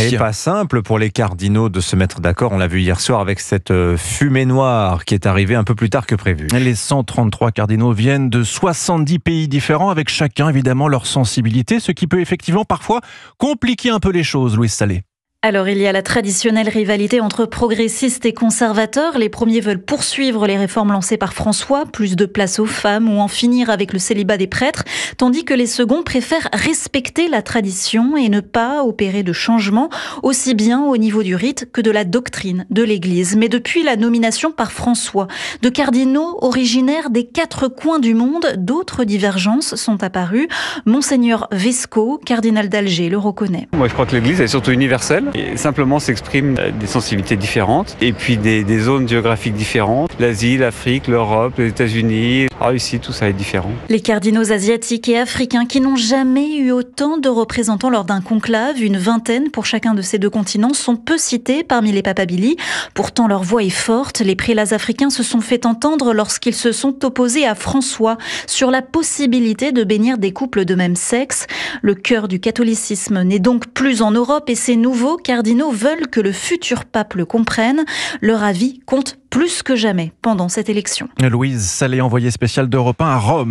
Et pas simple pour les cardinaux de se mettre d'accord. On l'a vu hier soir avec cette fumée noire qui est arrivée un peu plus tard que prévu. Les 133 cardinaux viennent de 70 pays différents, avec chacun évidemment leur sensibilité, ce qui peut effectivement parfois compliquer un peu les choses, Louise Salé. Alors, il y a la traditionnelle rivalité entre progressistes et conservateurs. Les premiers veulent poursuivre les réformes lancées par François, plus de place aux femmes ou en finir avec le célibat des prêtres, tandis que les seconds préfèrent respecter la tradition et ne pas opérer de changements, aussi bien au niveau du rite que de la doctrine de l'Église. Mais depuis la nomination par François de cardinaux originaires des 4 coins du monde, d'autres divergences sont apparues. Monseigneur Vesco, cardinal d'Alger, le reconnaît. Moi, je crois que l'Église est surtout universelle. Et simplement s'expriment des sensibilités différentes et puis des zones géographiques différentes. L'Asie, l'Afrique, l'Europe, les États-Unis, la Russie, tout ça est différent. Les cardinaux asiatiques et africains qui n'ont jamais eu autant de représentants lors d'un conclave, une vingtaine pour chacun de ces 2 continents, sont peu cités parmi les papabili. Pourtant, leur voix est forte. Les prélats africains se sont fait entendre lorsqu'ils se sont opposés à François sur la possibilité de bénir des couples de même sexe. Le cœur du catholicisme n'est donc plus en Europe et ces nouveaux cardinaux veulent que le futur pape le comprenne. Leur avis compte plus que jamais pendant cette élection. Louise Salé, envoyée spéciale d'Europe 1 à Rome.